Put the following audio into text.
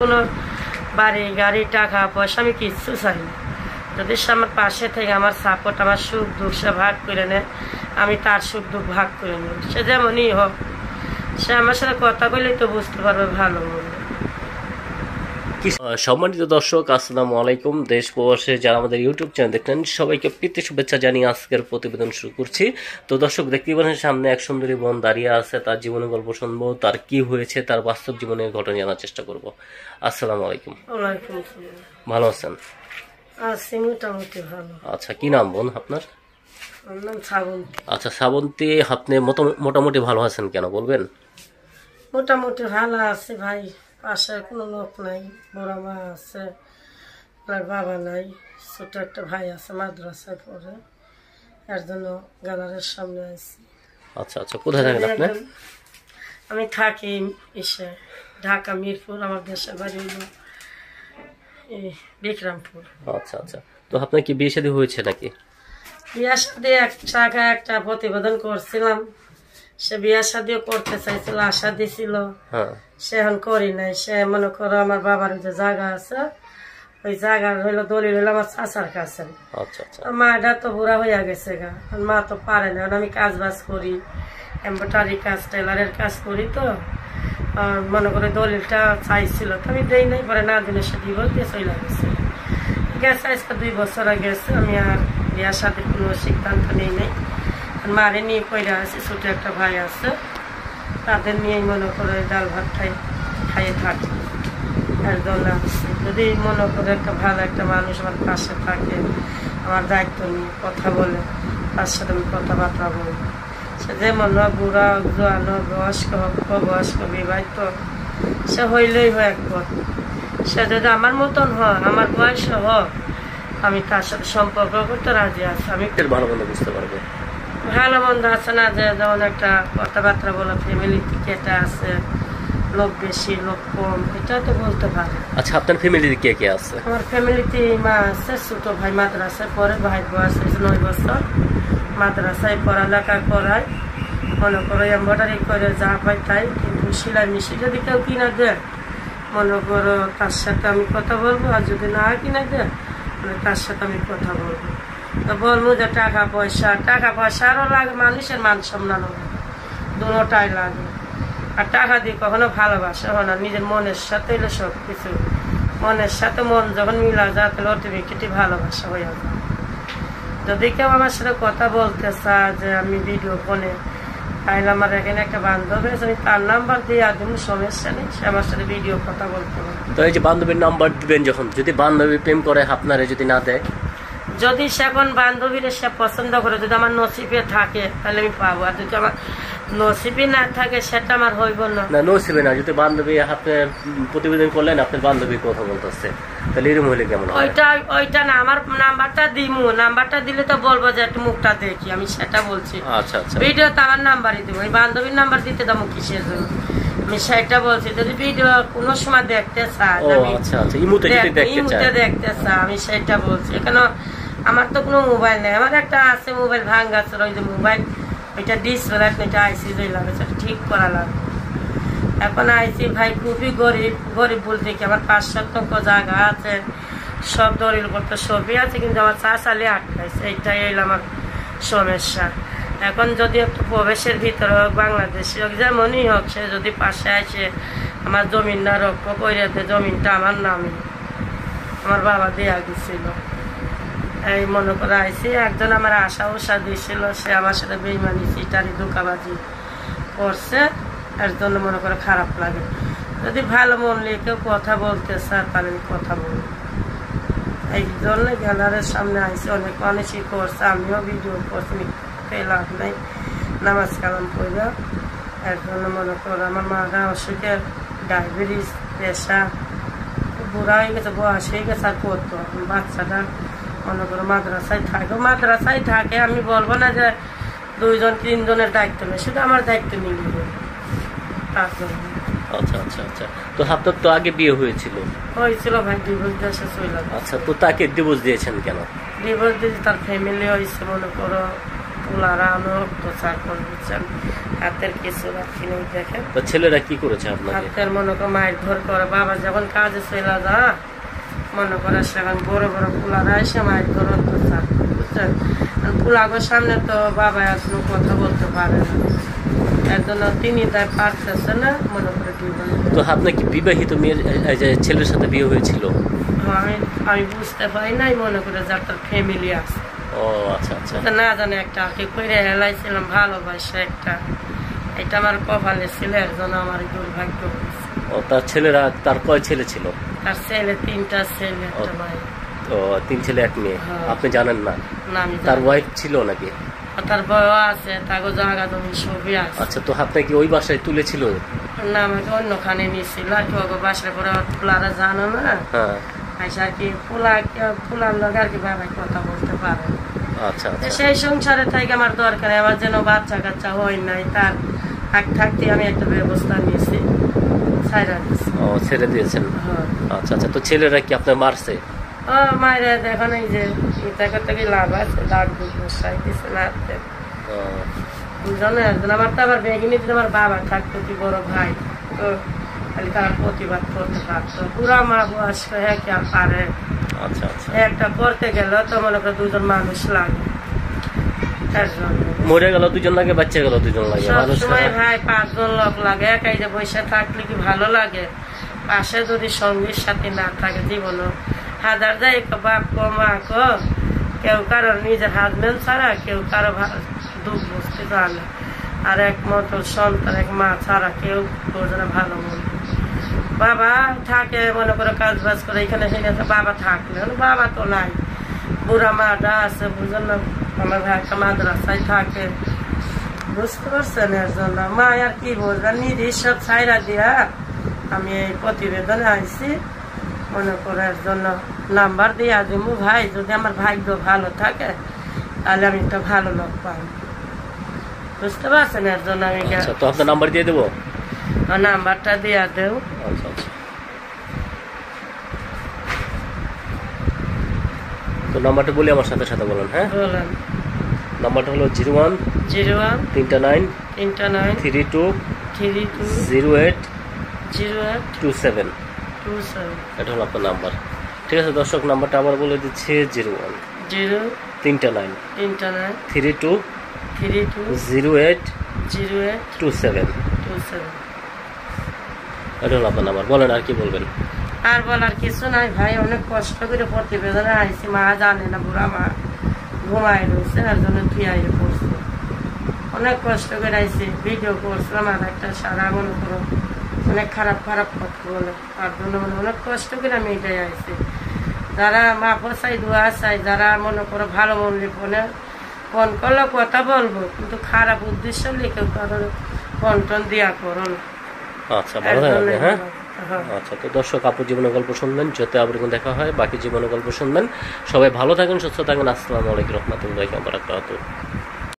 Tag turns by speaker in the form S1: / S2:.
S1: কোনো বাড়ি গাড়ি টাকা পয়সা আমি কিচ্ছু চাই না। যদি সে আমার পাশে থেকে আমার সাপোর্ট আমার সুখ দুঃখ সে ভাগ করে নেয়, আমি তার সুখ দুঃখ ভাগ করে নেব। সে যেমনই হোক, সে আমার সাথে কথা বলেই তো বুঝতে পারবে ভালো মন্দ।
S2: সম্মানিত দর্শক, আসসালামু আলাইকুম। দেশ প্রবাসে যারা আমাদের ইউটিউব চ্যানেল দেখলেন সবাইকে প্রীতি শুভেচ্ছা জানিয়ে আজকের প্রতিবেদন শুরু করছি। তো দর্শক, দেখতেই পাচ্ছেন সামনে এক সুন্দরী বোন দাঁড়িয়ে আছে। তার জীবনের গল্প শুনবো, তার কি হয়েছে, তার বাস্তব জীবনের ঘটনা জানার চেষ্টা করব। আসসালামু আলাইকুম।
S1: ওয়ালাইকুম আসসালাম।
S2: ভালো আছেন?
S1: আছি মোটামুটি ভালো।
S2: আচ্ছা, কি নাম বোন আপনার?
S1: আমার নাম শ্রাবন্তী।
S2: আচ্ছা শ্রাবন্তী, আপনি মোটামুটি ভালো আছেন কেন বলবেন?
S1: মোটামুটি ভালো আছে ভাই, পাশে কোনো লোক নাই, বড় মা আছে, আমার বাবা নাই, ছোট একটা ভাই আছে মাদ্রাসায় পড়ে, এর জন্য গ্যালারির সামনে আছি।
S2: আচ্ছা আচ্ছা, কোথায় থাকেন আপনি?
S1: আমি থাকি ইসে ঢাকা মিরপুর, আমার দেশের বাড়ি হলো বিক্রমপুর।
S2: আচ্ছা আচ্ছা, তো আপনার কি বিয়ে শাদী হয়েছে নাকি?
S1: বিয়ার সাথে একটা প্রতিবেদন করছিলাম, সে বিয়ার সাথেও করতে চাইছিল, আশা দিছিল, সে এখন করি নাই। সে মনে করো আমার বাবার যে জায়গা আছে, ওই জায়গার হইলো দলিল হইলো আমার চাচার কাছে। মাটা তো বুড়া হইয়া গেছে গা, মা তো পারে না। আমি কাজ বাজ করি, এমব্রয়ডারি কাজ, টেলারের কাজ করি, তো মনে করে দলিলটা চাইছিল, তো আমি দেই নাই। পরে না দিলে সে ডিভোর্স দিয়ে চলে গেছে। গেছে আজকে 2 বছর গেছে। আমি আর বিয়ার সাথে কোনো সিদ্ধান্ত নেই নাই। মারে নিয়ে কইরা আছে, ছোট একটা ভাই আছে, তাদের নিয়েই মনে করে ডাল ভাত খাইয়ে থাকি। এর জন্য যদি মনে করে একটা ভালো একটা মানুষ আমার পাশে থাকে, আমার দায়িত্ব নিয়ে কথা বলে, তার সাথে আমি কথাবার্তা বলি। সে যেমন বুড়া জোয়ান বয়স্ক হোক, অবয়স্ক বিবাহিত, সে হইলেই হয় একবার। সে যদি আমার মতন হয়, আমার বয়স হোক, আমি তার সাথে সম্পর্ক করতে রাজি আছি। আমি
S2: ভালো মন্দ বুঝতে পারবো,
S1: ভালো মন্দ আছে না, যে যেমন একটা কথাবার্তা বলা, ফ্যামিলি থেকে এটা আছে, লোক বেশি লোক কম, এটা তো বলতে পারে।
S2: আচ্ছা, আপনার ফ্যামিলিতে কে কে আছে?
S1: আমার ফ্যামিলিতে মা আছে, ছোট ভাই মাদ্রাসায় পড়ে, ভাই বয়স হয়েছে 9 বছর, মাদ্রাসায় পড়ালেখা করায়, মনে করো এমব্রয়ডারি করে যা পাই তাই। কিন্তু সেলাই মেশিন যদি কেউ কিনা দেয়, মনে করো তার সাথে আমি কথা বলবো, আর যদি না কিনা দেয় তার সাথে আমি কথা বলবো। তো বলবো যে টাকা পয়সা আরও লাগে, মানুষের মান সম্মানও লাগে, দুটাই লাগে। আর টাকা দিয়ে কখনো ভালোবাসা হয় না, নিজের মনের সাথে হলে সব কিছু। মনের সাথে মন যখন মিলা যায়, তাহলে অটোমেটিকলি ভালোবাসা হয়ে যায়। যদি কেউ আমার সাথে কথা বলতে চায় যে আমি ভিডিও ফোনে, তাহলে আমার এখানে একটা বান্ধবী আছে, আমি তার নাম্বার দিয়ে একদম সমস্যা নেই, সে আমার সাথে ভিডিও কথা বলতে পারে।
S2: তো এই যে বান্ধবীর নাম্বার দিবেন, যখন যদি বান্ধবী প্রেম করে আপনারে যদি না দেয়,
S1: যদি সে এখন বান্ধবীরা সে পছন্দ করে, যদি আমার নসিবে থাকে তাহলে আমি পাবো, আর যদি আমার নসিবে না থাকে সেটা আমার হইব না।
S2: নসিবে না, যদি বান্ধবী আপনি প্রতিবেদন করলেন আপনার বান্ধবীর কথা বলতেছে, তাহলে এরকম হইলে কেমন?
S1: ওইটা না, আমার নাম্বারটা দিমু, নাম্বারটা দিলে তো বলবো যে একটু মুখটা দেখি, আমি সেটা বলছি।
S2: আচ্ছা আচ্ছা,
S1: ভিডিওতে আমার নাম্বারই দিব, ওই বান্ধবীর নাম্বার দিতে দাম কিসের জন্য, আমি সেটা বলছি। যদি ভিডিও কোনো সময় দেখতে চায়, ইমুতে দেখতে চায়, আমি সেটা বলছি। এখানে আমার তো কোনো মোবাইল নেই, আমার একটা আছে মোবাইল ভাঙ্গা ছিল, ওই যে মোবাইল ওইটা ডিসপ্লে ওইটা আইসি যে লাগে, সেটা ঠিক করা লাগবে। এখন আইসি ভাই খুবই গরিব বলতে কি, আমার 5 শতাংশ জায়গা আছে, সব দলিল করতে সবই আছে, কিন্তু আমার চাচালে আটকাইছে, এইটাই এলো আমার সমস্যা। এখন যদি একটু প্রবেশের ভিতরে হোক, বাংলাদেশে হোক, যেমনই হোক, সে যদি পাশে আসে আমার জমিনটা রক্ষা করে দেয়, জমিনটা আমার নামে আমার বাবা দেয়া গেছিল। এই মনে করে আইসি, একজন আমার আশা উষা দিয়েছিল, সে আমার সাথে বেইমানি সিটারি ধোঁকাবাজি করছে, এর জন্য মনে করে খারাপ লাগে। যদি ভালো মন নিয়ে কেউ কথা বলতে চায়, তাহলে আমি কথা বলবো। এই জন্য গ্যালারির সামনে আইসি, অনেকই করছে, আমিও ভিডিও করছি, লাভ নাই, নামাজ কালাম পড়ে। এর জন্য মনে করো আমার মাটা অসুখের, ডায়াবেটিস, প্রেশার, বুড়া হয়ে গেছে, বয়স হয়ে গেছে, আর করতো। বাচ্চাটা মনে করো মাদ্রাসায় থাকে, আমি বলবো না যে 2-3 জনের দায়িত্ব নেই, শুধু আমার দায়িত্ব নিয়ে নেবে তার জন্য।
S2: আচ্ছা আচ্ছা আচ্ছা, তো আপনার তো আগে বিয়ে হয়েছিল
S1: ভাই, ডিভোর্স দেশে চলে।
S2: আচ্ছা, তো তাকে ডিভোর্স দিয়েছেন কেন?
S1: ডিভোর্স দিয়েছি, তার ফ্যামিলি হয়েছে মনে করো পোলারা অত্যাচার করে বুঝছেন, হাতের কিছু রাখি নেই। দেখেন
S2: ছেলেরা কি করেছে আপনাকে?
S1: হাতের মনে করে মায়ের ঘর করে, বাবা যখন কাজে চলে যা মনে করে সেখানে বড় বড় পোলারা এসে মায়ের ঘর অত্যাচার করে বুঝছেন। পোলাগোর সামনে তো বাবা এখনো কথা বলতে পারে না, এর জন্য তিনি তাই পারতেছে না মনে করে জীবন।
S2: তো আপনার কি বিবাহিত মেয়ের ছেলের সাথে বিয়ে হয়েছিল?
S1: আমি বুঝতে পারি নাই, মনে করে যার তার ফ্যামিলি আছে।
S2: ও আচ্ছা আচ্ছা,
S1: না জানে একটা আগে করে হেলাইছিলাম ভালোবাসা একটা, এটা আমার কপালে ছিল, এর জন্য আমার দুর্ভাগ্য হয়েছে।
S2: ও তার ছেলেরা, তার কয় ছেলে ছিল?
S1: তার ছেলে 3টা ছেলে একটা মেয়ে।
S2: ও 3 ছেলে 1 মেয়ে। আপনি জানেন না?
S1: না আমি
S2: তার ওয়াইফ ছিল নাকি?
S1: তার বউ আছে, তাকে জায়গা জমি সবই আছে।
S2: আচ্ছা, তো আপনি কি ওই বাসায় তুলেছিল?
S1: না আমাকে অন্যখানে নিয়েছিল আর কি, ওকে বাসায় করে পোলারা জানো না।
S2: হ্যাঁ
S1: আচ্ছা আর কি পোলার লোক আর কি বাবা কথা বলতে পারে।
S2: আচ্ছা আচ্ছা,
S1: সেই সংসারে থেকে আমার দরকার, আমার যেন বাচ্চা কাচ্চা হয় নাই, তার থাকতে আমি একটা ব্যবস্থা নিয়েছি,
S2: ছেড়ে দিয়েছেন। আচ্ছা আচ্ছা, তো ছেলেরা কি আপনার মারছে?
S1: মায়েরা দেখো এই যে এটা করতে গিয়ে লাভ আছে, লাভ দিচ্ছে না বুঝলো। একজন আমার তো আবার বেগিনি যদি আমার বাবা থাকতো কি বড় ভাই, তো খালি তারা প্রতিবাদ করতে পারতো। পুরা মা বয়স্ক হ্যাঁ কি আর পারে।
S2: আচ্ছা আচ্ছা,
S1: একটা করতে গেল তো মনে করো 2জন মানুষ লাগে,
S2: মরে গেল 2জন লাগে, বাচ্চা গেল 2জন লাগে,
S1: সবসময় ভাই 5জন লোক লাগে। একাই যে বসে থাকলে কি ভালো লাগে? পাশে যদি সঙ্গীর সাথে না থাকে জীবন হাজার যায়, বাপ কো মা কো, কেউ কারো নিজের হাজবেন্ড ছাড়া কেউ কারো দুঃখ বুঝতে পারে না, আর একমাত্র সন্তান এক মা ছাড়া কেউ বোঝে না ভালো মন। বাবা থাকে মনে করে কাজ বাজ করে এখানে সেখানে, বাবা থাকলে বাবা তো নাই, বুড়া মাটা আছে বুঝলেন না। আমার ভাই একটা মাদ্রাসায় থাকে বুঝতে পারছেন, এর জন্য মা আর কি বলবেন, নিজের সব ছাইরা দিয়া আমি এই প্রতিবেদনে আইছি। মনে করে এর জন্য নাম্বার দিয়া দিমু ভাই, যদি আমার ভাগ্য ভালো থাকে তাহলে আমি একটা ভালো লোক পাই, বুঝতে পারছেন। এর জন্য আমি
S2: তো আপনার নাম্বার দিয়ে দেবো,
S1: নাম্বারটা দিয়া দেও।
S2: আচ্ছা আচ্ছা, তো নাম্বারটা বলি আমার সাথে সাথে বলেন। হ্যাঁ
S1: বলেন।
S2: নাম্বারটা হলো 01 39 32 08 27। এটা হলো আপনার নাম্বার। ঠিক আছে দর্শক, নাম্বারটা আবার বলে দিচ্ছি 01 39 32 08 27। এটা হলো আপনার নাম্বার। বলেন আর কি বলবেন?
S1: আর বলার কিছু নাই ভাই, অনেক কষ্ট করে প্রতিবেদনে আইছি, মা জানে না, বুড়া মা ঘুমাই রয়েছে, এর জন্য থিয়াইয়ে পড়ছে। অনেক কষ্ট করে আইছি, ভিডিও করছিলাম, আর একটা সারা মনে করো অনেক খারাপ খারাপ কথা বলে, তার জন্য মানে অনেক কষ্ট করে আমি এটাই আইছি। যারা মা পচাই দোয়া চাই, যারা মনে করো ভালো মনে ফোন করলে কথা বলবো, কিন্তু খারাপ উদ্দেশ্য লিখে কারোর ফোন টোন দিয়া করো না।
S2: আচ্ছা ভালো থাকবে। হ্যাঁ আচ্ছা, তো দর্শক আপুর জীবনের গল্প শুনবেন, যত আবার দেখা হয় বাকি জীবনের গল্প শুনবেন। সবাই ভালো থাকেন, সুস্থ থাকেন। আসসালামু আলাইকুম রহমতুল্লাহি ওয়া বারাকাতুহু।